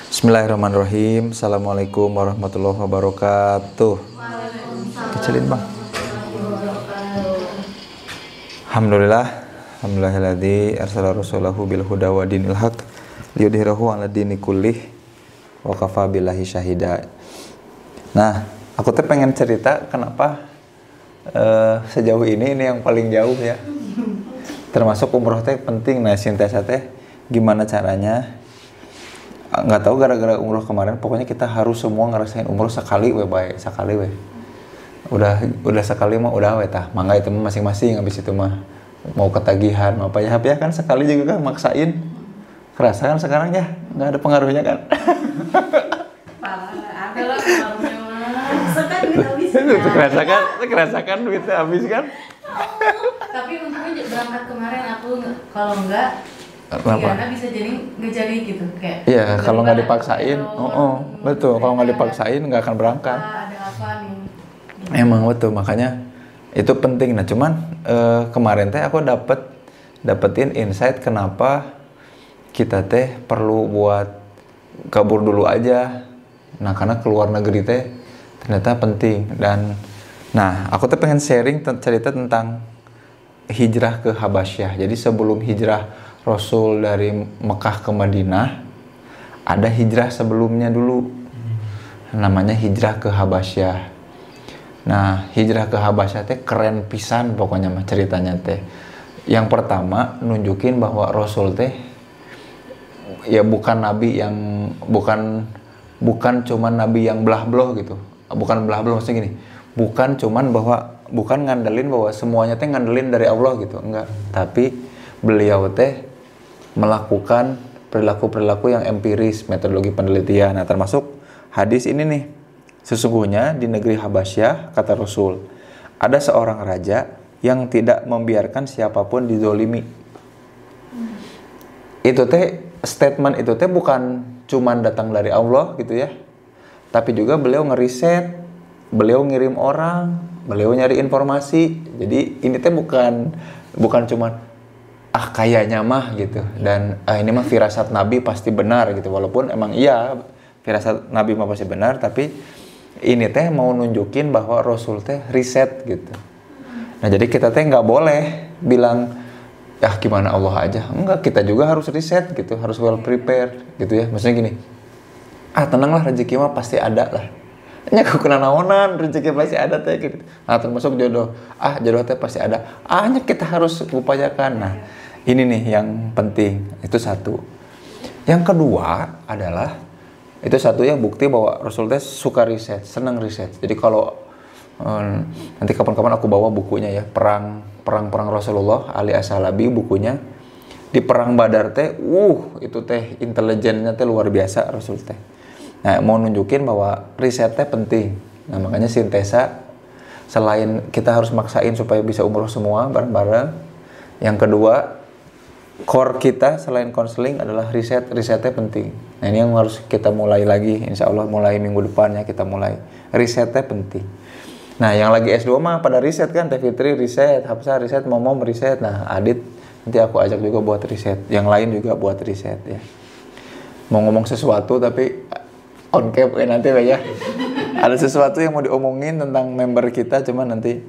Bismillahirrahmanirrahim. Assalamualaikum warahmatullahi wabarakatuh. Kecilin bang. Alhamdulillah. Alhamdulillahilladzi arsala rasulahu bil huda wa dinil haq liyudhhirahu 'ala dini kullih wa kafa billahi syahida. Nah, aku tuh pengen cerita kenapa sejauh ini yang paling jauh ya. Termasuk umroh teh penting. Nah, sintesa teh gimana caranya? Nggak tahu, gara-gara umroh kemarin pokoknya kita harus semua ngerasain umroh sekali we bae, sekali we. Udah sekali mah udah we tah. Mangga itu masing-masing, habis itu mah mau ketagihan mau apa ya kan sekali juga kan maksain. Kerasa kan sekarang ya, nggak ada pengaruhnya kan. Ada lah pengaruhnya. Kerasa kan duitnya habis kan. Tapi untungnya berangkat kemarin aku kalau enggak Diana bisa jadi nggak jadi gitu kayak. Iya, kalau nggak dipaksain, betul. Kalau nggak dipaksain nggak akan berangkat. Ada apa nih? Emang betul, makanya itu penting. Nah, cuman kemarin teh aku dapetin insight kenapa kita teh perlu buat kabur dulu aja. Nah, karena keluar negeri teh ternyata penting. Dan nah, aku tuh pengen sharing cerita tentang hijrah ke Habasyah. Jadi sebelum hijrah Rasul dari Mekah ke Madinah, ada hijrah sebelumnya dulu, namanya hijrah ke Habasyah. Nah, hijrah ke Habasyah teh keren pisan pokoknya mah ceritanya teh. Yang pertama nunjukin bahwa Rasul teh ya bukan nabi yang bukan cuman nabi yang belah-belah gitu. Bukan belah-belah, maksudnya gini. Bukan ngandelin bahwa semuanya teh ngandelin dari Allah gitu, enggak. Tapi beliau teh melakukan perilaku-perilaku yang empiris, metodologi penelitian. Nah, termasuk hadis ini nih. Sesungguhnya di negeri Habasyah, kata Rasul, ada seorang raja yang tidak membiarkan siapapun dizolimi. Itu teh, statement itu teh bukan cuman datang dari Allah gitu ya. Tapi juga beliau ngeriset, beliau ngirim orang, beliau nyari informasi. Jadi ini teh bukan cuman kayaknya mah gitu, dan ini mah firasat Nabi pasti benar gitu, walaupun emang iya firasat Nabi mah pasti benar, tapi ini teh mau nunjukin bahwa Rasul teh riset gitu. Nah, jadi kita teh nggak boleh bilang gimana Allah aja, enggak, kita juga harus riset gitu, harus well prepared gitu ya. Maksudnya gini, tenanglah, rezeki mah pasti ada lah, aku kena naonan, rezeki pasti ada teh gitu. Nah, termasuk jodoh, jodoh teh pasti ada, kita harus upayakan. Nah, ini nih yang penting, itu satu. Yang kedua adalah, itu satu yang bukti bahwa Rasul teh suka riset, senang riset. Jadi kalau nanti kapan-kapan aku bawa bukunya ya, perang Rasulullah Ali As-Salabi bukunya. Di perang Badar teh, itu teh intelijennya teh luar biasa Rasul teh. Nah, mau nunjukin bahwa riset teh penting. Nah, makanya sintesa, selain kita harus maksain supaya bisa umroh semua bareng-bareng, yang kedua, core kita selain konseling adalah risetnya penting. Nah, ini yang harus kita mulai lagi, insya Allah mulai minggu depannya kita mulai. Risetnya penting. Nah, yang lagi S2 mah pada riset kan, Teh Fitri riset, Hafsah riset, Momom riset. Nah, Adit nanti aku ajak juga buat riset, yang lain juga buat riset ya. Mau ngomong sesuatu tapi on cap nanti ya. Ada sesuatu yang mau diomongin tentang member kita, cuman nanti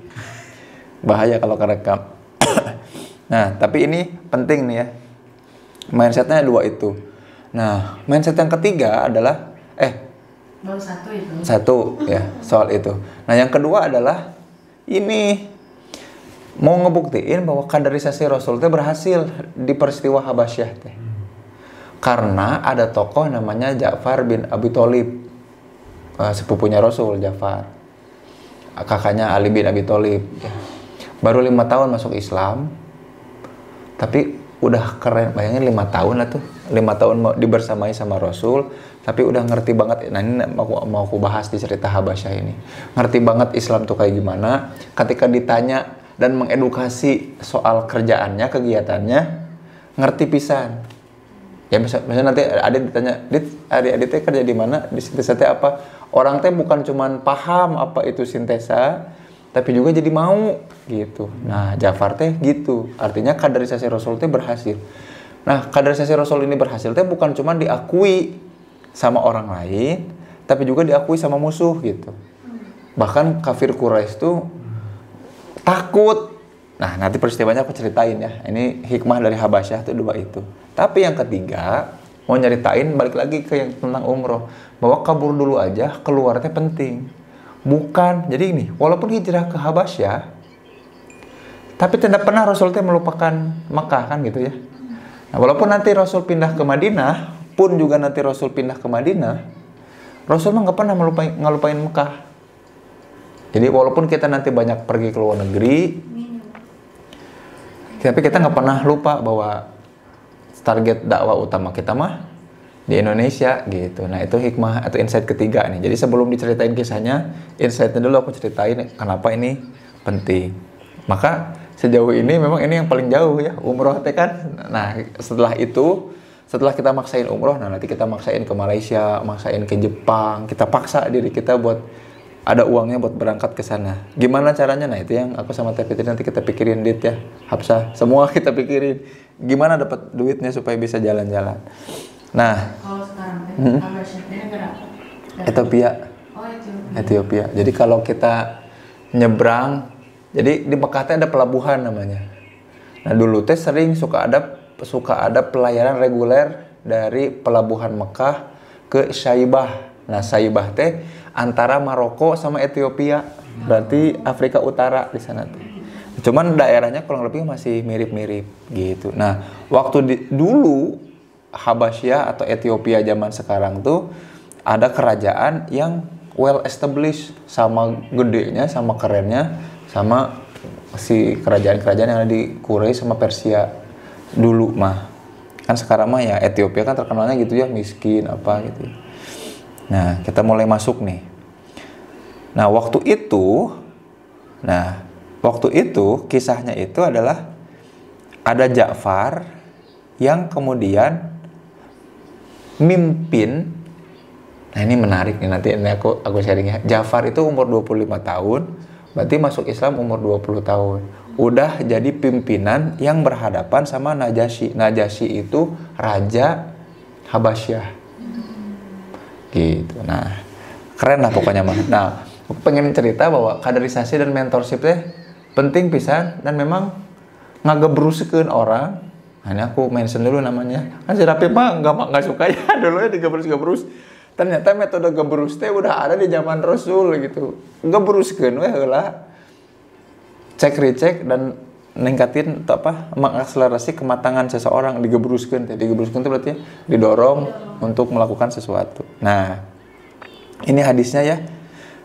bahaya kalau kerekam. Nah, tapi ini penting nih ya. Mindsetnya dua itu. Nah, mindset yang ketiga adalah baru satu itu. Satu ya, soal itu. Nah, yang kedua adalah ini mau ngebuktiin bahwa kaderisasi Rasul teh berhasil di peristiwa Habasyah teh. Karena ada tokoh namanya Ja'far bin Abi Thalib, sepupunya Rasul, Ja'far, kakaknya Ali bin Abi Thalib. Baru 5 tahun masuk Islam, tapi udah keren. Bayangin 5 tahun lah tuh, 5 tahun dibersamai sama Rasul, tapi udah ngerti banget. Nah, ini mau aku bahas di cerita Habasyah ini. Ngerti banget Islam tuh kayak gimana. Ketika ditanya dan mengedukasi soal kerjaannya, kegiatannya, ngerti pisan. Ya misalnya nanti Adit ditanya, Adit kerja di mana? Di sintesa teh apa? Orang teh bukan cuman paham apa itu sintesa, tapi juga jadi mau gitu. Nah, Ja'far teh gitu. Artinya kaderisasi Rasul teh berhasil. Nah, kaderisasi Rasul ini berhasil teh bukan cuman diakui sama orang lain, tapi juga diakui sama musuh gitu. Bahkan kafir Quraisy tuh takut. Nah, nanti peristiwanya aku ceritain ya. Ini hikmah dari Habasyah tuh 2 itu. Tapi yang ketiga, mau nyeritain balik lagi ke yang tentang umroh. Bahwa kabur dulu aja, keluarnya penting. Bukan, jadi ini, walaupun hijrah ke Habasyah, tapi tidak pernah Rasul teh melupakan Mekah kan gitu ya. Nah, walaupun nanti Rasul pindah ke Madinah, pun juga nanti Rasul pindah ke Madinah, Rasul mah nggak pernah ngelupain Mekah. Jadi walaupun kita nanti banyak pergi ke luar negeri, tapi kita nggak pernah lupa bahwa target dakwah utama kita mah di Indonesia gitu. Nah itu hikmah atau insight ketiga nih. Jadi sebelum diceritain kisahnya, insightnya dulu aku ceritain kenapa ini penting. Maka sejauh ini memang ini yang paling jauh ya, umroh teh kan. Nah setelah itu, setelah kita maksain umroh, nah nanti kita maksain ke Malaysia, maksain ke Jepang, kita paksa diri kita buat ada uangnya buat berangkat ke sana. Gimana caranya? Nah itu yang aku sama Teh Fitri nanti kita pikirin, Dit ya, Hapsah, semua kita pikirin. Gimana dapat duitnya supaya bisa jalan-jalan. Nah, Kalau sekarang Habasyah ini negara apa? Ethiopia. Oh, Ethiopia. Jadi kalau kita nyebrang, jadi di Mekah teh ada pelabuhan namanya. Nah dulu teh sering suka ada pelayaran reguler dari pelabuhan Mekah ke Saibah. Nah Saibah teh antara Maroko sama Ethiopia, berarti Afrika Utara di sana tuh. Cuman daerahnya kurang lebih masih mirip-mirip gitu. Nah waktu dulu Habasyah atau Ethiopia zaman sekarang tuh ada kerajaan yang well established, sama gedenya, sama kerennya, sama si kerajaan-kerajaan yang ada di Quraisy sama Persia dulu mah. Kan sekarang mah ya Ethiopia kan terkenalnya gitu ya, miskin apa gitu. Nah, kita mulai masuk nih. Nah, waktu itu kisahnya itu adalah ada Ja'far yang kemudian mimpin. Nah, ini menarik nih, nanti ini aku sharing ya. Ja'far itu umur 25 tahun, berarti masuk Islam umur 20 tahun. Udah jadi pimpinan yang berhadapan sama Najasyi. Najasyi itu raja Habasyah. Gitu. Nah, keren lah pokoknya mah. Nah, aku pengen cerita bahwa kaderisasi dan mentorship teh penting pisan dan memang ngagebruskeun orang. Nah, ini aku mention dulu namanya. Kan si Rapi mah enggak suka ya dulu ya digebrus-gebrus. Ternyata metode gebrus teh udah ada di zaman Rasul gitu. Gebruskeun we heula. Cek recheck dan ningkatin mengakselerasi kematangan seseorang. Digebruskeun teh berarti ya, didorong untuk melakukan sesuatu. Nah, ini hadisnya ya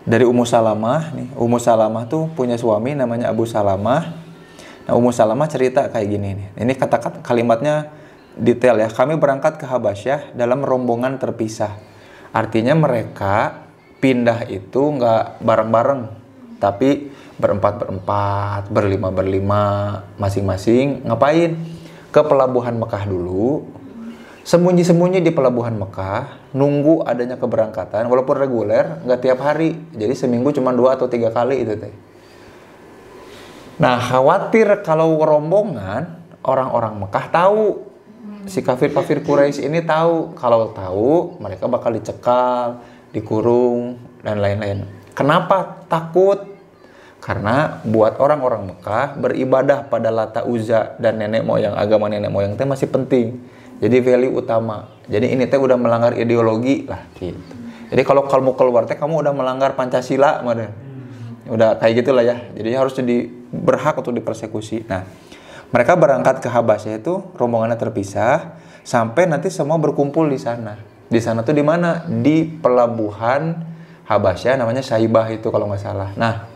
dari Ummu Salamah nih. Ummu Salamah tuh punya suami namanya Abu Salamah. Nah, Ummu Salamah cerita kayak gini nih. Ini kata-kata kalimatnya detail ya. Kami berangkat ke Habasyah dalam rombongan terpisah. Artinya mereka pindah itu nggak bareng-bareng, tapi berempat, berlima, masing-masing ngapain? Ke pelabuhan Mekah dulu, sembunyi-sembunyi di pelabuhan Mekah, nunggu adanya keberangkatan, walaupun reguler, nggak tiap hari, jadi seminggu cuma 2 atau 3 kali itu teh. Nah, khawatir kalau rombongan, orang-orang Mekah tahu, si kafir-kafir Quraisy ini tahu, kalau tahu mereka bakal dicekal, dikurung, dan lain-lain. Kenapa takut? Karena buat orang-orang Mekah beribadah pada Lata Uzza dan nenek moyang, agama nenek moyang teh masih penting. Jadi value utama. Jadi ini teh udah melanggar ideologi lah gitu. Jadi kalau kamu keluar teh kamu udah melanggar Pancasila mah. Udah kayak gitulah ya. Jadi harus jadi berhak untuk dipersekusi. Nah, mereka berangkat ke Habasyah itu rombongannya terpisah sampai nanti semua berkumpul di sana. Di sana tuh di mana? Di pelabuhan Habasyah namanya Saibah itu kalau nggak salah. Nah,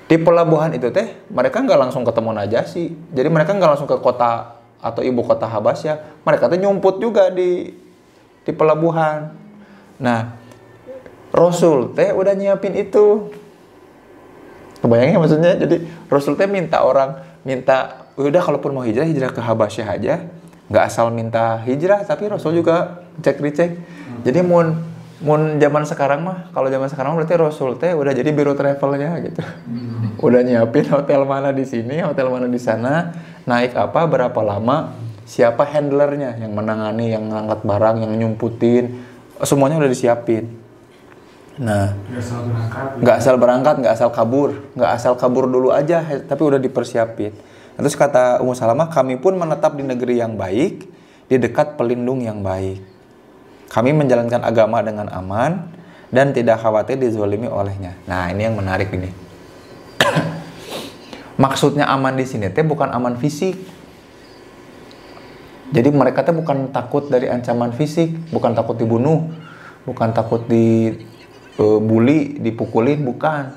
di pelabuhan itu teh mereka nggak langsung ketemu Najasyi. Jadi mereka nggak langsung ke kota atau ibu kota Habasyah. Mereka tuh nyumput juga di pelabuhan. Nah, Rasul teh udah nyiapin itu. Kebayangnya maksudnya? Jadi Rasul teh minta udah kalaupun mau hijrah ke Habasyah aja. Nggak asal minta hijrah, tapi Rasul juga cek-recek. Jadi mun zaman sekarang mah, kalau zaman sekarang berarti Rasul teh udah jadi biro travelnya gitu. Udah nyiapin hotel mana di sini, hotel mana di sana, naik apa, berapa lama, siapa handlernya yang menangani, yang ngangkat barang, yang nyumputin, Semuanya udah disiapin. Nah, nggak asal berangkat, nggak asal kabur dulu aja, tapi udah dipersiapin. Terus kata Ummu Salamah, kami pun menetap di negeri yang baik, di dekat pelindung yang baik. Kami menjalankan agama dengan aman dan tidak khawatir dizolimi olehnya. Nah, ini yang menarik ini. Maksudnya aman di sini teh bukan aman fisik. Jadi mereka teh bukan takut dari ancaman fisik, bukan takut dibunuh, bukan takut bully, dipukulin, bukan.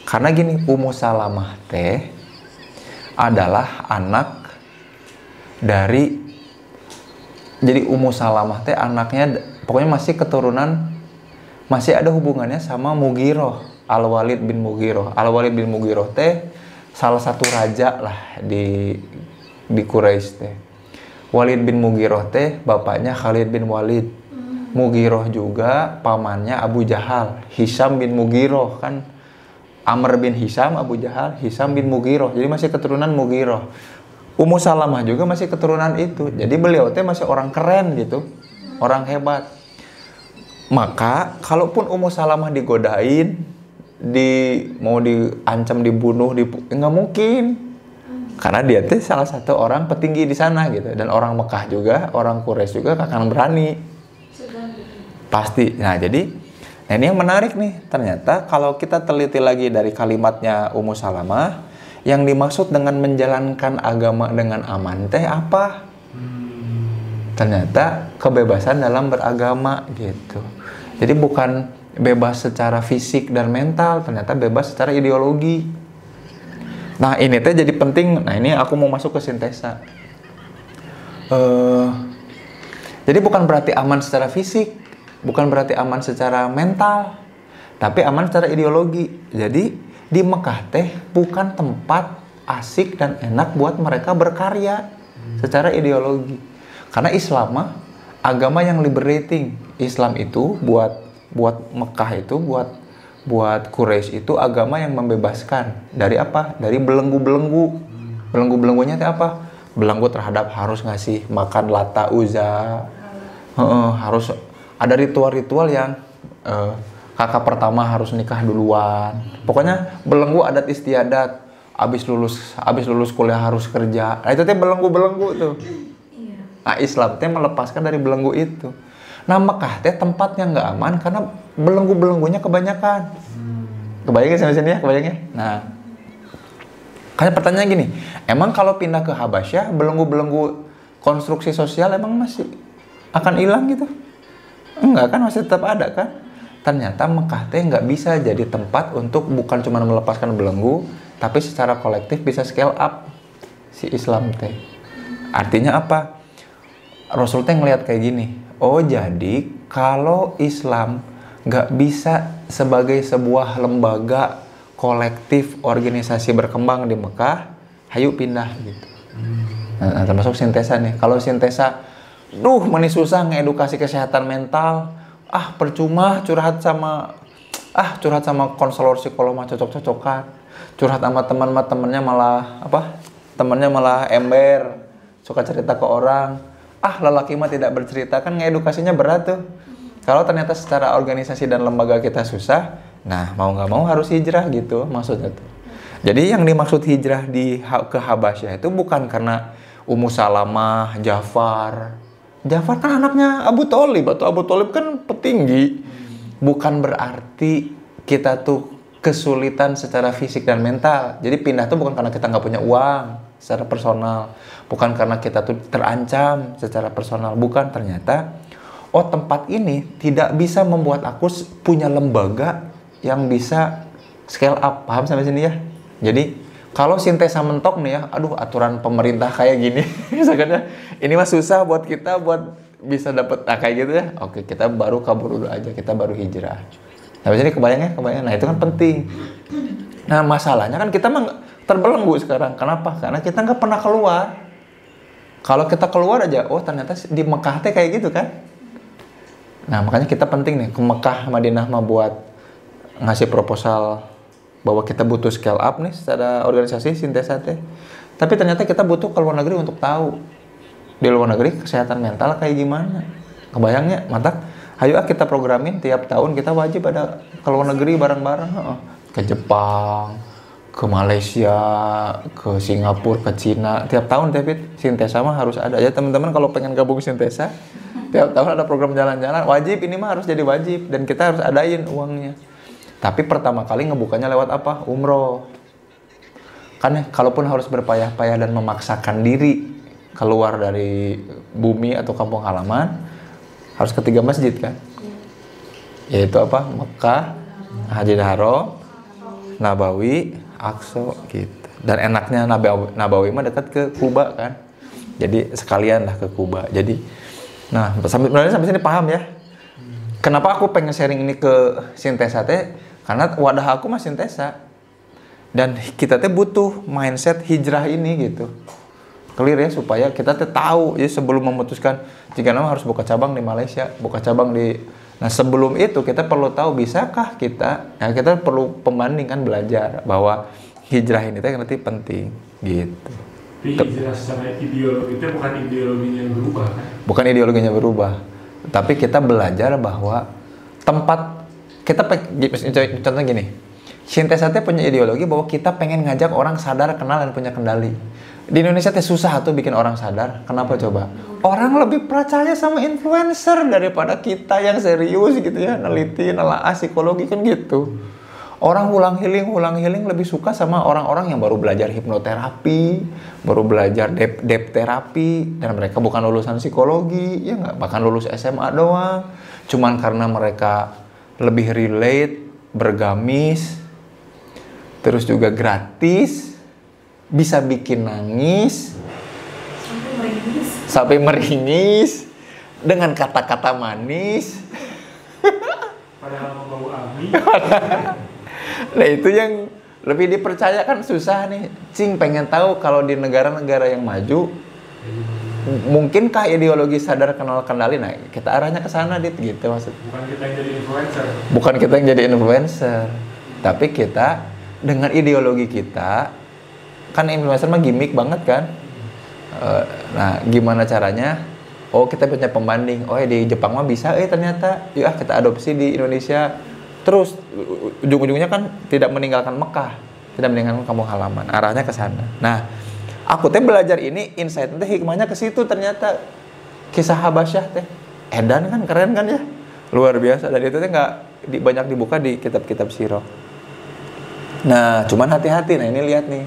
Karena gini, Ummu Salamah teh adalah anak dari, jadi Ummu Salamah teh anaknya pokoknya masih keturunan, masih ada hubungannya sama Mughiroh, Al-Walid bin Mughiroh. Al-Walid bin Mughiroh teh salah satu raja lah di Quraisy teh. Walid bin Mughiroh teh bapaknya Khalid bin Walid. Mughiroh juga pamannya Abu Jahal, Hisham bin Mughiroh kan, Amr bin Hisham, Abu Jahal, Hisham bin Mughiroh. Jadi masih keturunan Mughiroh. Ummu Salamah juga masih keturunan itu. Jadi beliau teh masih orang keren gitu, orang hebat. Maka kalaupun Ummu Salamah digodain, mau diancam dibunuh, nggak mungkin. Karena dia teh salah satu orang petinggi di sana gitu, dan orang Mekah juga, orang Quraisy juga akan berani. Pasti. Nah, jadi ini yang menarik nih. Ternyata kalau kita teliti lagi dari kalimatnya Ummu Salamah, yang dimaksud dengan menjalankan agama dengan aman teh apa? Ternyata kebebasan dalam beragama gitu. Jadi bukan bebas secara fisik dan mental, ternyata bebas secara ideologi. Nah, ini teh jadi penting. Nah, ini aku mau masuk ke sintesa. Jadi bukan berarti aman secara fisik, bukan berarti aman secara mental, tapi aman secara ideologi. Jadi di Mekah teh bukan tempat asik dan enak buat mereka berkarya secara ideologi. Karena Islam mah agama yang liberating. Islam itu buat Mekah itu, buat Quraisy itu agama yang membebaskan dari apa? Dari belenggu-belenggu. Belenggu-belenggunya itu apa? Belenggu terhadap harus ngasih makan Lata Uzza. Harus ada ritual-ritual yang kakak pertama harus nikah duluan. Pokoknya belenggu adat istiadat. Abis lulus kuliah harus kerja. Nah, itu teh belenggu-belenggu tuh. Nah, Islam teh melepaskan dari belenggu itu. Nah, Mekah teh tempatnya nggak aman karena belenggu-belenggunya kebanyakan. Kebayangin sampai sini ya, kebayangin. Nah, kayak pertanyaan gini, emang kalau pindah ke Habasyah, belenggu-belenggu konstruksi sosial emang masih akan hilang gitu? Enggak kan, masih tetap ada kan? Ternyata Mekah teh nggak bisa jadi tempat untuk bukan cuma melepaskan belenggu, tapi secara kolektif bisa scale up si Islam teh. Artinya apa? Rasul teh ngelihat kayak gini, oh jadi kalau Islam nggak bisa sebagai sebuah lembaga kolektif organisasi berkembang di Mekah, hayu pindah gitu. Nah, termasuk sintesa nih. Kalau sintesa, mani susah ngedukasi kesehatan mental. Percuma curhat sama konselor psikolog mah cocok-cocokan. Curhat sama temannya malah temannya malah ember, suka cerita ke orang. Lelaki mah tidak bercerita, kan ngedukasinya berat tuh. Kalau ternyata secara organisasi dan lembaga kita susah, nah mau nggak mau harus hijrah gitu maksudnya tuh. Jadi yang dimaksud hijrah ke Habasyah itu bukan karena Ummu Salamah, Ja'far kan anaknya Abu Thalib, atau Abu Thalib kan petinggi. Bukan berarti kita tuh kesulitan secara fisik dan mental. Jadi pindah tuh bukan karena kita nggak punya uang secara personal, bukan karena kita tuh terancam secara personal, bukan. Ternyata tempat ini tidak bisa membuat aku punya lembaga yang bisa scale up. Paham sampai sini ya? Jadi kalau sintesa mentok nih ya, aturan pemerintah kayak gini, misalnya ini mah susah buat kita buat bisa dapat kayak gitu ya. Oke, kita baru kabur dulu aja, kita baru hijrah. Nah, jadi kebayang. Nah, itu kan penting. Nah, masalahnya kan kita mah terbelenggu sekarang. Kenapa? Karena kita nggak pernah keluar. Kalau kita keluar aja, ternyata di Mekah teh kayak gitu kan. Nah, makanya kita penting nih ke Mekah, Madinah mah buat ngasih proposal bahwa kita butuh scale up nih secara organisasi sintesa teh. Tapi ternyata kita butuh ke luar negeri untuk tahu di luar negeri kesehatan mental kayak gimana. Kebayangnya, mantap. Ayo kita programin tiap tahun kita wajib ada ke luar negeri bareng-bareng. Ke Jepang, ke Malaysia, ke Singapura, ke Cina. Tiap tahun David, Sintesa mah harus ada. Ya teman-teman kalau pengen gabung Sintesa, tiap tahun ada program jalan-jalan. Wajib, ini mah harus jadi wajib. Dan kita harus adain uangnya. Tapi pertama kali ngebukanya lewat apa? Umroh. Kan ya, kalaupun harus berpayah-payah dan memaksakan diri keluar dari bumi atau kampung halaman, harus ke 3 masjid kan? Yaitu apa? Mekah, Masjidil Haram, Nabawi, Aqsa gitu. Dan enaknya Nabawi mah dekat ke Kuba kan? Jadi sekalian lah ke Kuba. Jadi, nah sampai sini paham ya? Kenapa aku pengen sharing ini ke Sintesa teh? Karena wadah aku mah Sintesa. Dan kita teh butuh mindset hijrah ini gitu. Clear ya, supaya kita teh tahu ya sebelum memutuskan jika nama harus buka cabang di Malaysia, buka cabang di. Nah sebelum itu kita perlu tahu bisakah kita, nah kita perlu pembandingkan belajar bahwa hijrah ini teh nanti penting gitu. Tapi hijrah secara ideologi itu bukan ideologinya yang berubah kan? Bukan ideologinya berubah, tapi kita belajar bahwa tempat kita contohnya gini, Sintesa teh punya ideologi bahwa kita pengen ngajak orang sadar, kenal dan punya kendali. Di Indonesia teh susah tuh bikin orang sadar. Kenapa coba? Orang lebih percaya sama influencer daripada kita yang serius gitu ya, neliti, nelaah psikologi kan gitu. Orang hulang healing lebih suka sama orang-orang yang baru belajar hipnoterapi, baru belajar depth terapi, dan mereka bukan lulusan psikologi, ya nggak, bahkan lulus SMA doang. Cuman karena mereka lebih relate, bergamis, terus juga gratis, bisa bikin nangis sampai meringis dengan kata-kata manis. Padahal membawa ami. Nah itu yang lebih dipercayakan. Susah nih, Cing pengen tahu kalau di negara-negara yang maju mungkinkah ideologi sadar kenal kendali. Nah kita arahnya ke sana dit gitu maksud. Bukan kita yang jadi influencer. Bukan kita yang jadi influencer, tapi kita dengan ideologi kita. Kan influencer mah gimmick banget kan. Nah gimana caranya? Oh kita punya pembanding. Oh di Jepang mah bisa ternyata. Yuk kita adopsi di Indonesia. Terus ujung-ujungnya kan tidak meninggalkan Mekah, tidak meninggalkan kampung halaman. Arahnya ke sana. Nah aku teh belajar ini, insight teh hikmahnya ke situ ternyata. Kisah Habasyah teh edan kan, keren kan ya, luar biasa. Dan itu teh nggak banyak dibuka di kitab-kitab sirah. Nah cuman hati-hati. Nah ini lihat nih,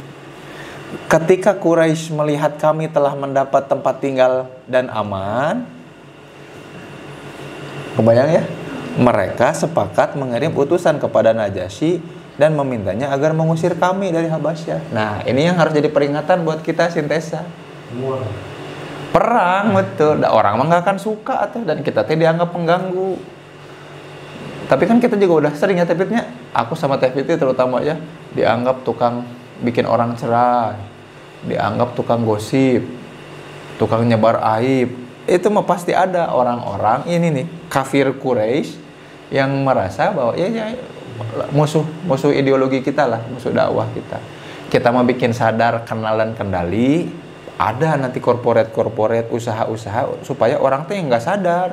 ketika Quraisy melihat kami telah mendapat tempat tinggal dan aman, kebayang ya, mereka sepakat mengirim utusan kepada Najasyi dan memintanya agar mengusir kami dari Habasyah. Nah ini yang harus jadi peringatan buat kita Sintesa. Perang betul, orang mah nggak akan suka atau, dan kita teh dianggap pengganggu. Tapi kan kita juga udah sering ya Tevitnya, aku sama Tevit terutama ya, dianggap tukang bikin orang cerai, dianggap tukang gosip, tukang nyebar aib. Itu mah pasti ada orang-orang ini nih, kafir Quraisy yang merasa bahwa ya musuh ideologi kita lah, musuh dakwah kita. Kita mau bikin sadar, kenal dan kendali, ada nanti korporat, usaha-usaha supaya orang teh nggak sadar,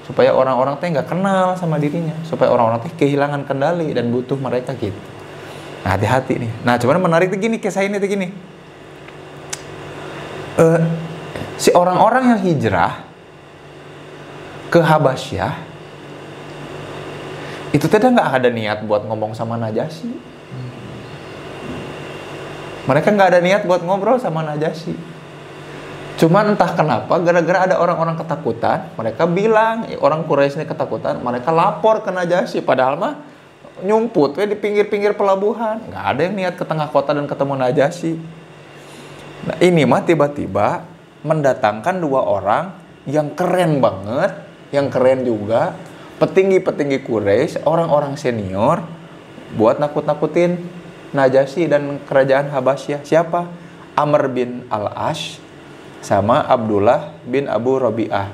supaya orang-orang teh nggak kenal sama dirinya, supaya orang-orang teh kehilangan kendali dan butuh mereka gitu. Nah, hati-hati nih. Nah, cuman menarik tuh gini, kisah ini tuh gini. Si orang-orang yang hijrah ke Habasyah itu tidak nggak ada niat buat ngomong sama Najasyi. Mereka nggak ada niat buat ngobrol sama Najasyi. Cuman entah kenapa, gara-gara ada orang-orang ketakutan, mereka bilang, orang Quraisy ini ketakutan, mereka lapor ke Najasyi. Padahal mah nyumput di pinggir-pinggir pelabuhan, nggak ada yang niat ke tengah kota dan ketemu Najasyi. Nah ini mah tiba-tiba mendatangkan 2 orang yang keren banget, yang keren juga, petinggi-petinggi Quraisy, orang-orang senior, buat nakut-nakutin Najasyi dan kerajaan Habasyah. Siapa? Amr bin Al-As sama Abdullah bin Abu Rabi'ah.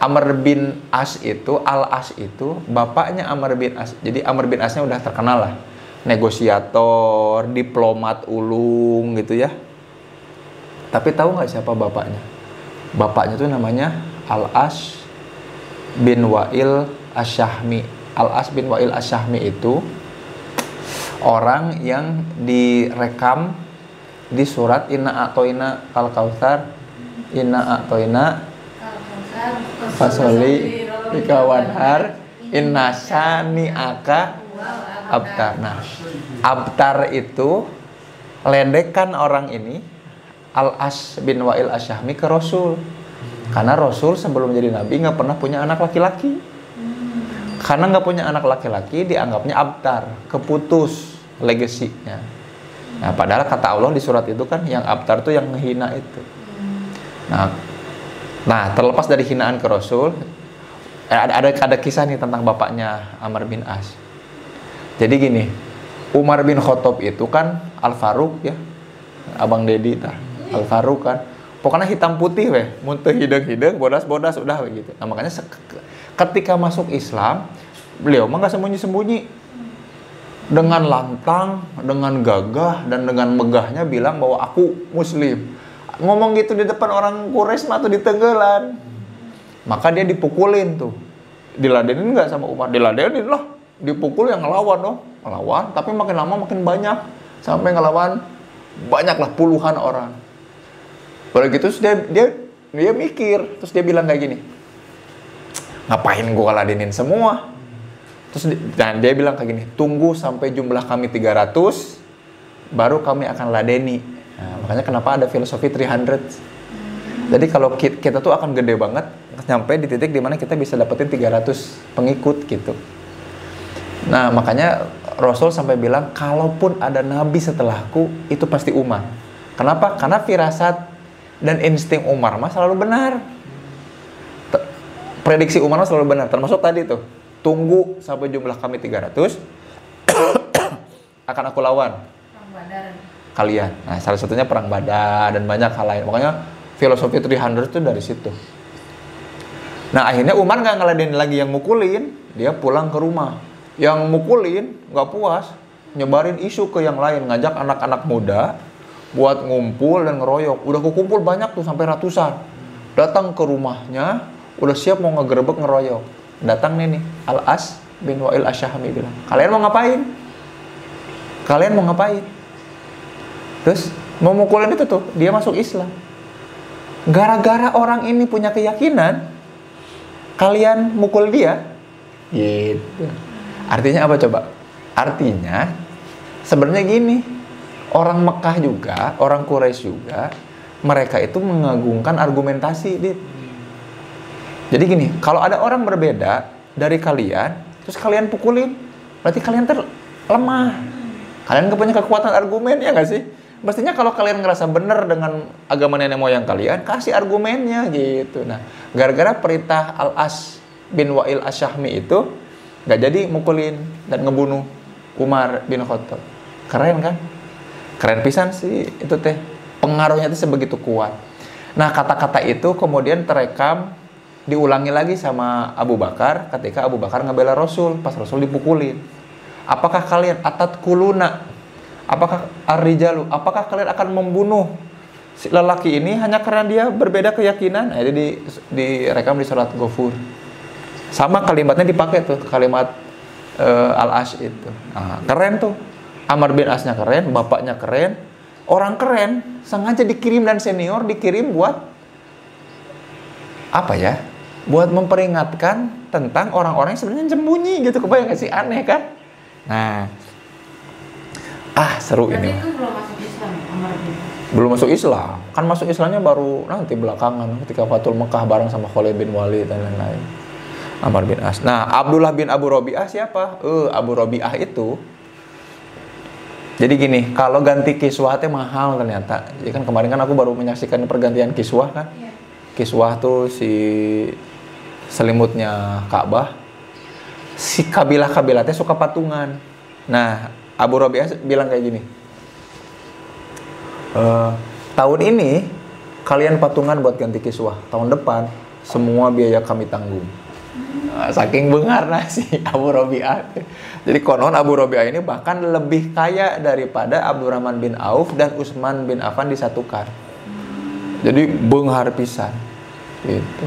Amr bin As itu, Al-As itu bapaknya Amr bin As. Jadi Amr bin Asnya udah terkenal lah, negosiator, diplomat ulung gitu ya. Tapi tahu nggak siapa bapaknya? Bapaknya tuh namanya Al-As bin Wa'il Asyahmi. Al-As bin Wa'il Asyahmi itu orang yang direkam di surat Inna A'toina Kal Kautsar, Inna A'toina Fasoli Bikawanhar, Inna Syani'aka Abtar. Nah, Abtar itu ledekan orang ini, Al-As bin Wa'il Asyahmi, ke Rasul. Karena Rasul sebelum jadi nabi nggak pernah punya anak laki-laki. Karena nggak punya anak laki-laki, dianggapnya abtar, keputus legasinya. Nah, padahal kata Allah di surat itu kan, yang abtar tuh yang menghina itu. Nah, terlepas dari hinaan ke Rasul, ada kisah nih tentang bapaknya Amr bin As. Jadi gini, Umar bin Khattab itu kan Al-Faruq ya, Abang Dedi tah. Al-Faruq kan, pokoknya hitam putih weh, muntah hidung-hidung, bodas-bodas udah begitu. Nah, makanya ketika masuk Islam, beliau mah nggak sembunyi-sembunyi, dengan lantang, dengan gagah dan dengan megahnya bilang bahwa aku Muslim. Ngomong gitu di depan orang Quraisy mah tuh ditenggelan. Maka dia dipukulin tuh, diladenin nggak sama Umar? Diladenin lah, dipukul yang ngelawan dong, ngelawan. Tapi makin lama makin banyak, sampai ngelawan banyak lah, puluhan orang. Baru gitu dia mikir, terus dia bilang kayak gini, ngapain gua ladenin semua? Terus dan dia bilang kayak gini, tunggu sampai jumlah kami 300 baru kami akan ladeni. Nah, makanya kenapa ada filosofi 300. Jadi kalau kita tuh akan gede banget sampai di titik dimana kita bisa dapetin 300 pengikut gitu. Nah, makanya Rasul sampai bilang, kalaupun ada nabi setelahku, itu pasti Umar. Kenapa? Karena firasat dan insting Umar mah selalu benar. Prediksi Umar mah selalu benar. Termasuk tadi tuh, tunggu sampai jumlah kami 300 akan aku lawan kalian. Nah, salah satunya perang Badar dan banyak hal lain. Makanya filosofi 300 itu dari situ. Nah, akhirnya Umar nggak ngeladenin lagi yang mukulin, dia pulang ke rumah. Yang mukulin nggak puas, nyebarin isu ke yang lain, ngajak anak-anak muda buat ngumpul dan ngeroyok. Udah kukumpul banyak tuh sampai ratusan. Datang ke rumahnya, udah siap mau ngegerebek ngeroyok. Datang nih Al-As bin Wa'il Asyahmi bilang, kalian mau ngapain? Kalian mau ngapain? Terus mau mukulin itu tuh, dia masuk Islam. Gara-gara orang ini punya keyakinan, kalian mukul dia, gitu. Artinya apa coba? Artinya sebenarnya gini, orang Mekah juga, orang Quraisy juga, mereka itu mengagungkan argumentasi, Dit. Jadi gini, kalau ada orang berbeda dari kalian, terus kalian pukulin, berarti kalian lemah. Kalian gak punya kekuatan argumen, ya gak sih? Mestinya kalau kalian ngerasa benar dengan agama nenek moyang kalian, kasih argumennya gitu. Nah, gara-gara perintah Al-As bin Wa'il Asyahmi itu, gak jadi mukulin dan ngebunuh Umar bin Khattab. Keren kan? Keren pisan sih itu teh. Pengaruhnya itu sebegitu kuat. Nah, kata-kata itu kemudian terekam, diulangi lagi sama Abu Bakar ketika Abu Bakar ngebela Rasul pas Rasul dipukulin. Apakah kalian atat kuluna? Apakah ar-rijalu? Apakah kalian akan membunuh si lelaki ini hanya karena dia berbeda keyakinan? Nah, jadi direkam di surat Ghafur. Sama kalimatnya dipakai tuh, kalimat Al-As itu. Nah, keren tuh. Amr bin Asnya keren, bapaknya keren, orang keren, sengaja dikirim dan senior dikirim buat apa ya? Buat memperingatkan tentang orang-orang yang sebenarnya sembunyi gitu. Kebayang gak sih? Aneh kan? Nah, seru ini. Tapi itu belum masuk Islam ya, Amr bin As? Belum masuk Islam. Kan masuk Islamnya baru nanti belakangan ketika Fathul Mekah bareng sama Khalid bin Walid dan lain-lain. Amr bin As. Nah, Abdullah bin Abu Rabi'ah siapa? Abu Rabi'ah itu. Jadi gini, kalau ganti kiswah itu mahal ternyata. Jadi kan kemarin kan aku baru menyaksikan pergantian kiswah kan. Iya. Kiswah tuh si selimutnya Ka'bah. Si kabilah-kabilahnya suka patungan. Nah, Abu Rabi'ah bilang kayak gini. Tahun ini kalian patungan buat ganti kiswah. Tahun depan semua biaya kami tanggung. Saking bengarna si Abu Rabi'ah. Jadi konon Abu Rabi'ah ini bahkan lebih kaya daripada Abdurrahman bin Auf dan Utsman bin Affan disatukan. Jadi benghar pisan. Gitu.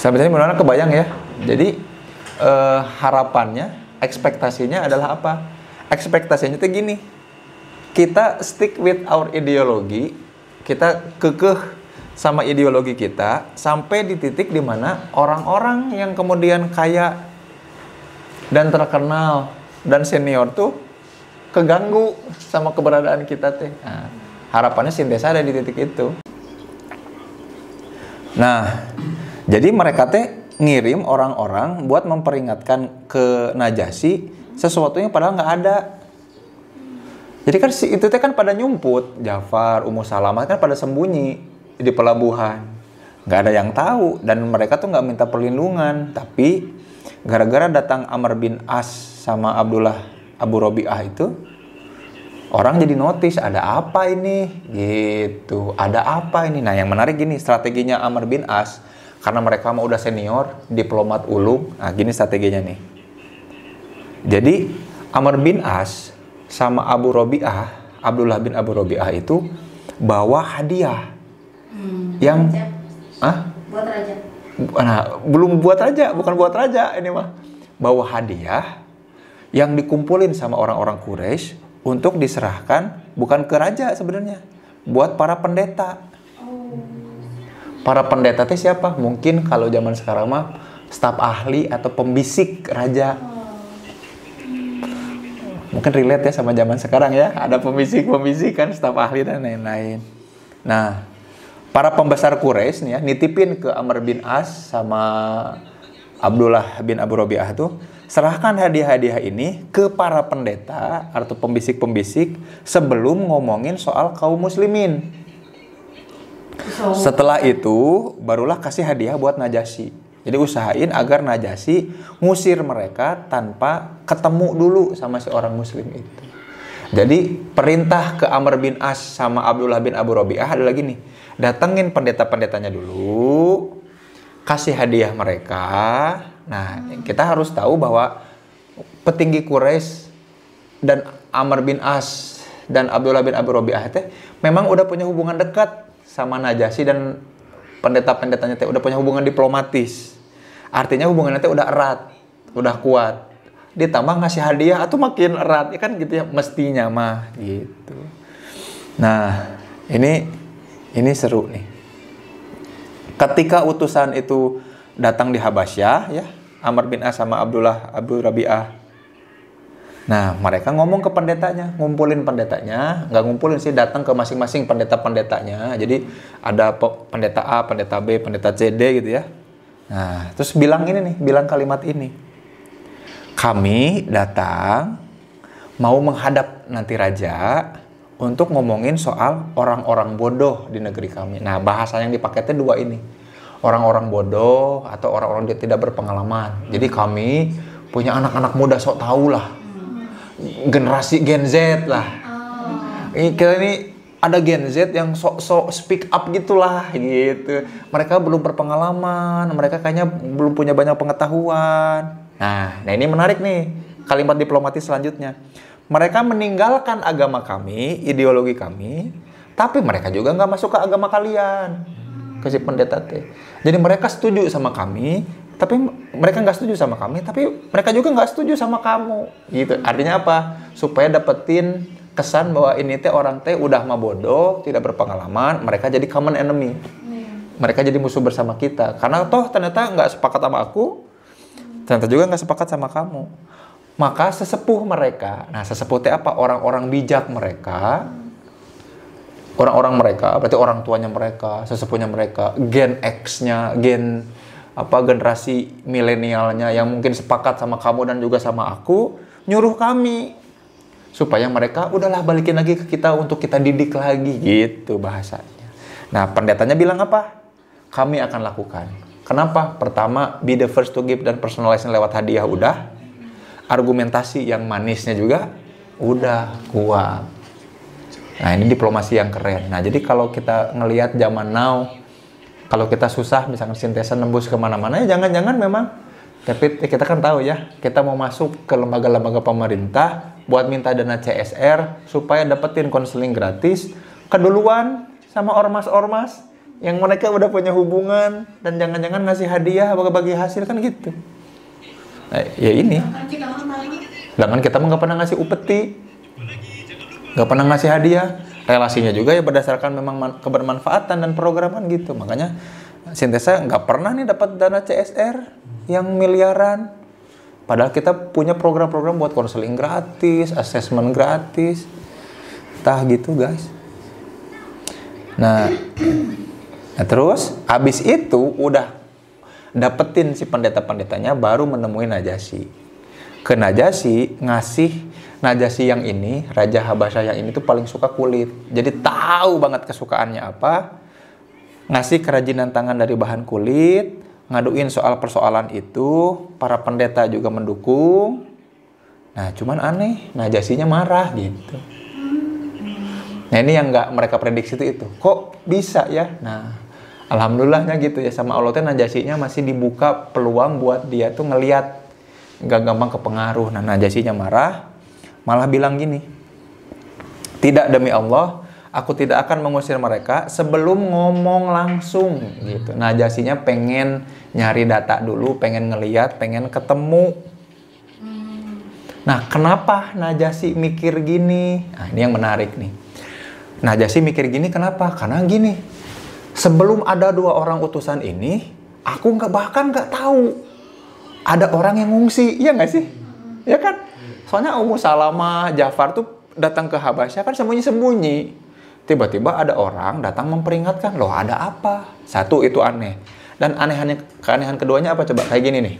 Sampai sini mudah-mudahan kebayang ya. Jadi harapannya, ekspektasinya adalah apa? Ekspektasinya tuh gini. Kita stick with our ideologi, kita kekeh sama ideologi kita sampai di titik di mana orang-orang yang kemudian kaya dan terkenal dan senior tuh keganggu sama keberadaan kita teh. Nah, harapannya sintesa ada di titik itu. Nah, jadi mereka teh ngirim orang-orang buat memperingatkan ke Najasyi sesuatu yang padahal nggak ada. Jadi kan itu teh kan pada nyumput, Ja'far, Ummu Salamah kan pada sembunyi di pelabuhan, nggak ada yang tahu, dan mereka tuh nggak minta perlindungan, tapi gara-gara datang Amr bin As sama Abdullah Abu Rabi'ah itu, orang jadi notice ada apa ini, gitu, ada apa ini. Nah yang menarik gini, strateginya Amr bin As, karena mereka mah udah senior, diplomat ulung, nah gini strateginya nih. Jadi Amr bin As sama Abu Rabi'ah, Abdullah bin Abu Rabi'ah itu bawa hadiah yang buat raja. Nah, belum buat raja, bukan buat raja ini mah. Bawa hadiah yang dikumpulin sama orang-orang Quraisy untuk diserahkan bukan ke raja sebenarnya, buat para pendeta. Para pendeta itu siapa? Mungkin kalau zaman sekarang mah staf ahli atau pembisik raja. Mungkin relate ya sama zaman sekarang ya, ada pembisik kan, staf ahli dan lain-lain. Nah, para pembesar Quraisy nih ya, nitipin ke Amr bin As sama Abdullah bin Abu Rabi'ah tuh, serahkan hadiah-hadiah ini ke para pendeta atau pembisik-pembisik sebelum ngomongin soal kaum muslimin. Setelah itu, barulah kasih hadiah buat Najasyi. Jadi usahain agar Najasyi ngusir mereka tanpa ketemu dulu sama seorang muslim itu. Jadi perintah ke Amr bin As sama Abdullah bin Abu Rabi'ah ada lagi nih. Datengin pendeta-pendetanya dulu, kasih hadiah mereka. Nah, kita harus tahu bahwa petinggi Quraisy dan Amr bin As dan Abdullah bin Abu Rabi'ah teh memang udah punya hubungan dekat sama Najasyi, dan pendeta-pendetanya teh udah punya hubungan diplomatis. Artinya hubungannya teh udah erat, udah kuat. Ditambah ngasih hadiah atau makin erat, ya kan gitu ya mestinya mah gitu. Nah, ini seru nih. Ketika utusan itu datang di Habasyah ya, Amr bin As sama Abdullah Abu Rabi'ah. Nah, mereka ngomong ke pendetanya, ngumpulin pendetanya, nggak ngumpulin sih, datang ke masing-masing pendeta-pendetanya. Jadi ada pendeta A, pendeta B, pendeta C, D gitu ya. Nah, terus bilang kalimat ini. Kami datang mau menghadap nanti raja untuk ngomongin soal orang-orang bodoh di negeri kami. Nah, bahasa yang dipakainya dua ini. Orang-orang bodoh atau orang-orang yang tidak berpengalaman. Jadi kami punya anak-anak muda sok tahu lah. Generasi Gen Z lah. Ini ada Gen Z yang sok speak up gitulah gitu. Mereka belum berpengalaman, mereka kayaknya belum punya banyak pengetahuan. Nah ini menarik nih kalimat diplomatis selanjutnya. Mereka meninggalkan agama kami, ideologi kami, tapi mereka juga nggak masuk ke agama kalian, ke si pendeta teh. Jadi mereka setuju sama kami, tapi mereka nggak setuju sama kami, tapi mereka juga nggak setuju sama kamu. Gitu. Artinya apa? Supaya dapetin kesan bahwa ini teh orang teh udah mah bodoh, tidak berpengalaman, mereka jadi common enemy. Mereka jadi musuh bersama kita. Karena toh ternyata nggak sepakat sama aku, ternyata juga nggak sepakat sama kamu. Maka sesepuh mereka, nah sesepuh teh apa? Orang-orang bijak mereka, orang-orang mereka, berarti orang tuanya mereka, sesepuhnya mereka, Gen X-nya, generasi milenialnya yang mungkin sepakat sama kamu dan juga sama aku, nyuruh kami supaya mereka udahlah balikin lagi ke kita untuk kita didik lagi gitu bahasanya. Nah pendetanya bilang apa? Kami akan lakukan. Kenapa? Pertama, be the first to give dan personalize lewat hadiah udah. Argumentasi yang manisnya juga udah kuat. Nah ini diplomasi yang keren. Nah jadi kalau kita ngelihat zaman now, kalau kita susah misalkan sintesa nembus kemana-mana ya jangan-jangan memang, tapi kita kan tahu ya, kita mau masuk ke lembaga-lembaga pemerintah buat minta dana CSR supaya dapetin konseling gratis, keduluan sama ormas-ormas yang mereka udah punya hubungan dan jangan-jangan ngasih hadiah bagi hasil kan gitu. Nah, ya ini. Sedangkan kita mah nggak pernah ngasih upeti, nggak pernah ngasih hadiah. Relasinya juga ya berdasarkan memang kebermanfaatan dan programan gitu. Makanya Sintesa nggak pernah nih dapat dana CSR yang miliaran. Padahal kita punya program-program buat konseling gratis, asesmen gratis. Tah gitu guys. Nah terus abis itu udah dapetin si pendeta-pendetanya baru menemui Najasyi. Ke Najasyi ngasih Najasyi yang ini, Raja Habasyah yang ini tuh paling suka kulit. Jadi tahu banget kesukaannya apa. Ngasih kerajinan tangan dari bahan kulit, ngaduin soal persoalan itu, para pendeta juga mendukung. Nah, cuman aneh, Najasyinya marah gitu. Nah, ini yang nggak mereka prediksi itu. Kok bisa ya? Nah, alhamdulillahnya gitu ya, sama Allah teh Najasyinya masih dibuka peluang buat dia tuh ngelihat, nggak gampang kepengaruh. Nah, Najasyinya marah, malah bilang gini, tidak demi Allah, aku tidak akan mengusir mereka sebelum ngomong langsung gitu. Najasyinya pengen nyari data dulu, pengen ngeliat, pengen ketemu. Nah, kenapa Najasyi mikir gini? Nah, ini yang menarik nih. Najasyi mikir gini kenapa? Karena gini, sebelum ada 2 orang utusan ini, aku bahkan nggak tahu ada orang yang ngungsi, iya nggak sih? Ya kan? Soalnya Ummu Salamah, Ja'far tuh datang ke Habasyah kan sembunyi-sembunyi. Tiba-tiba ada orang datang memperingatkan, loh ada apa? Satu, itu aneh. Dan keanehan keduanya apa coba? Kayak gini nih.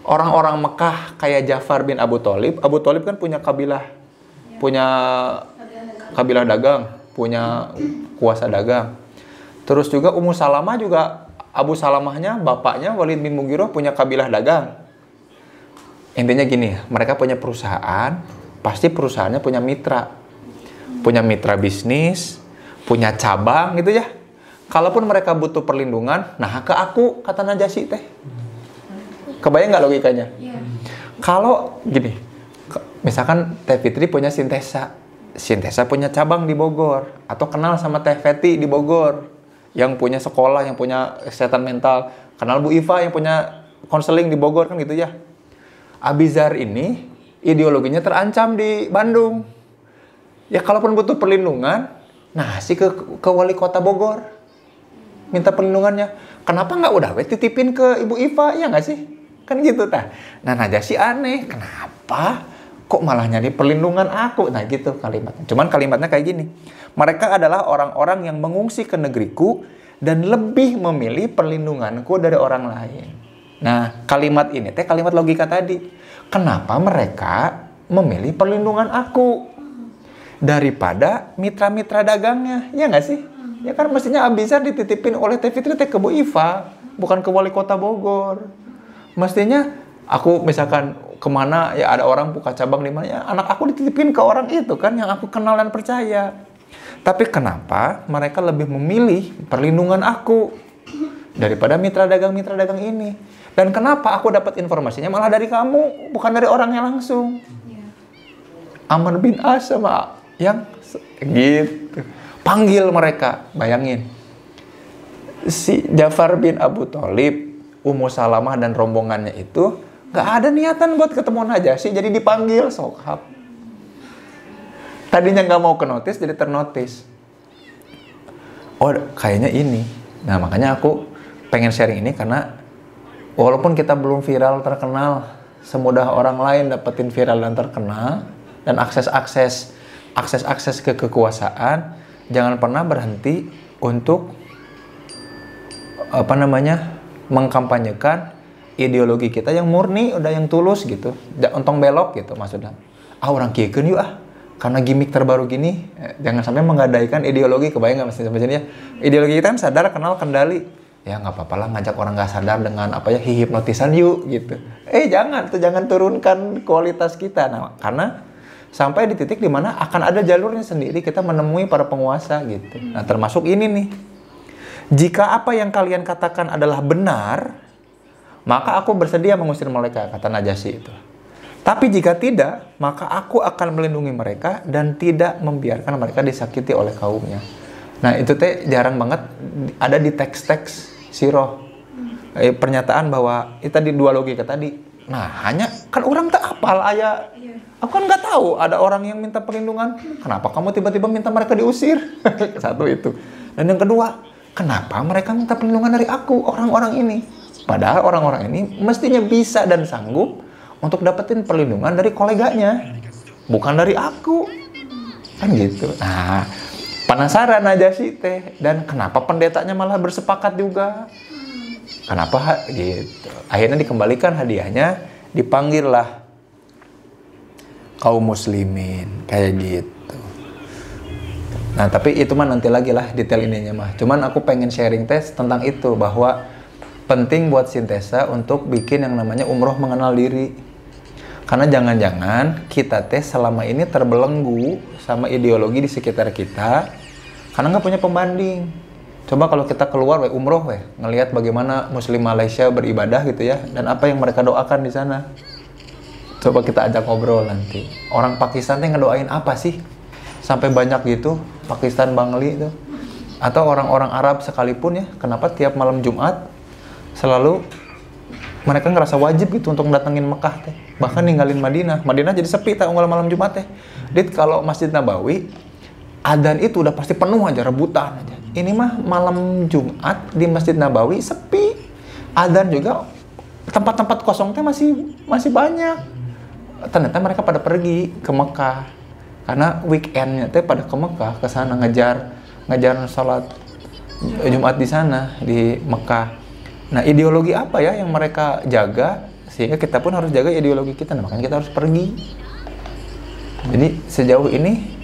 Orang-orang Mekah kayak Ja'far bin Abu Thalib kan punya kabilah dagang, punya kuasa dagang. Terus juga Ummu Salamah juga, Abu Salamahnya, bapaknya Walid bin Mughirah punya kabilah dagang. Intinya gini, mereka punya perusahaan, pasti perusahaannya punya mitra bisnis, punya cabang gitu ya. Kalaupun mereka butuh perlindungan, nah ke aku, kata Najasyi teh. Kebayang nggak logikanya? Yeah. Kalau gini, misalkan Teh Fitri punya Sintesa punya cabang di Bogor, atau kenal sama Teh Feti di Bogor, yang punya sekolah, yang punya kesehatan mental, kenal Bu Iva yang punya konseling di Bogor kan gitu ya. Abizar ini ideologinya terancam di Bandung. Ya kalaupun butuh perlindungan, nah ke wali kota Bogor minta perlindungannya. Kenapa nggak udah titipin ke Ibu Iva, ya nggak sih? Kan gitu tah. Nah Najasyi aneh, kenapa kok malah nyari perlindungan aku? Nah gitu kalimatnya. Cuman kalimatnya kayak gini. Mereka adalah orang-orang yang mengungsi ke negeriku dan lebih memilih perlindunganku dari orang lain. Nah, kalimat ini teh kalimat logika tadi. Kenapa mereka memilih perlindungan aku daripada mitra-mitra dagangnya? Ya nggak sih? Ya kan mestinya Abizar dititipin oleh Teh Fitri teh ke Bu Iva, bukan ke wali kota Bogor. Mestinya aku misalkan kemana ya ada orang buka cabang di mana, ya anak aku dititipin ke orang itu kan yang aku kenal dan percaya. Tapi kenapa mereka lebih memilih perlindungan aku daripada mitra dagang ini? Dan kenapa aku dapat informasinya malah dari kamu, bukan dari orangnya langsung? Amr bin As sama yang gitu. Panggil mereka, bayangin. Si Ja'far bin Abu Thalib, Ummu Salamah dan rombongannya itu gak ada niatan buat ketemu Najasyi, jadi dipanggil sokhab. Tadinya gak mau ke notis, jadi ternotis. Oh, kayaknya ini. Nah, makanya aku pengen sharing ini karena walaupun kita belum viral terkenal semudah orang lain dapetin viral dan terkenal dan akses ke kekuasaan, jangan pernah berhenti untuk mengkampanyekan ideologi kita yang murni, udah yang tulus gitu, ontong belok gitu maksudnya. Orang kiekeun yuk karena gimmick terbaru gini, jangan sampai menggadaikan ideologi. Kebayang nggak maksudnya? Ideologi kita kan sadar, kenal, kendali. Ya nggak apa-apa lah ngajak orang nggak sadar dengan hipnotisan yuk gitu. Jangan turunkan kualitas kita. Nah, karena sampai di titik dimana akan ada jalurnya sendiri kita menemui para penguasa gitu. Nah termasuk ini nih. Jika apa yang kalian katakan adalah benar, maka aku bersedia mengusir mereka, kata Najasyi itu. Tapi jika tidak, maka aku akan melindungi mereka dan tidak membiarkan mereka disakiti oleh kaumnya. Nah itu teh jarang banget ada di teks-teks siroh. Pernyataan bahwa itu tadi dua logika tadi. Nah hanya kan orang tak apal aya. Aku kan nggak tahu ada orang yang minta perlindungan. Kenapa kamu tiba-tiba minta mereka diusir? Satu itu. Dan yang kedua, kenapa mereka minta perlindungan dari aku orang-orang ini? Padahal orang-orang ini mestinya bisa dan sanggup untuk dapetin perlindungan dari koleganya, bukan dari aku. Kan gitu. Nah penasaran aja sih teh. Dan kenapa pendetanya malah bersepakat juga? Kenapa gitu? Akhirnya dikembalikan hadiahnya, dipanggil lah kaum muslimin kayak gitu. Nah tapi itu mah nanti lagi lah detail ininya mah. Cuman aku pengen sharing tes tentang itu, bahwa penting buat Sintesa untuk bikin yang namanya umroh mengenal diri. Karena jangan-jangan kita tes selama ini terbelenggu sama ideologi di sekitar kita karena nggak punya pembanding. Coba kalau kita keluar umroh ngelihat bagaimana Muslim Malaysia beribadah gitu ya, dan apa yang mereka doakan di sana. Coba kita ajak ngobrol nanti. Orang Pakistan tuh ngedoain apa sih? Sampai banyak gitu, Pakistan Bangli itu. Atau orang-orang Arab sekalipun ya, kenapa tiap malam Jumat selalu mereka ngerasa wajib gitu untuk datengin Mekah teh. Bahkan ninggalin Madinah. Madinah jadi sepi tak malam Jumat teh. Dit kalau Masjid Nabawi adzan itu udah pasti penuh aja, rebutan aja. Ini mah malam Jumat di Masjid Nabawi sepi. Adzan juga tempat-tempat kosong teh masih banyak. Ternyata mereka pada pergi ke Mekah. Karena weekendnya teh pada ke Mekah, ke sana ngejar salat Jumat di sana di Mekah. Nah, ideologi apa ya yang mereka jaga sehingga kita pun harus jaga ideologi kita. Nah, makanya kita harus pergi. Jadi sejauh ini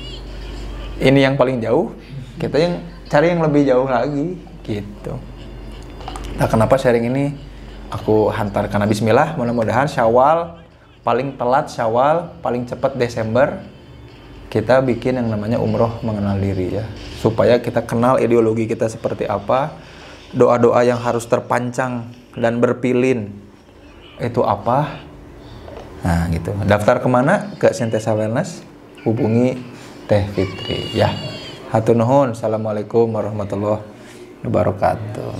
yang paling jauh, kita yang cari yang lebih jauh lagi gitu. Nah, kenapa sharing ini aku hantar karena bismillah, mudah-mudahan Syawal, paling telat Syawal, paling cepat Desember kita bikin yang namanya umroh mengenal diri ya. Supaya kita kenal ideologi kita seperti apa, doa-doa yang harus terpancang dan berpilin itu apa. Nah gitu. Daftar kemana? Ke Sintesa Wellness, hubungi Teh Fitri ya. Hatur nuhun. Assalamualaikum warahmatullahi wabarakatuh.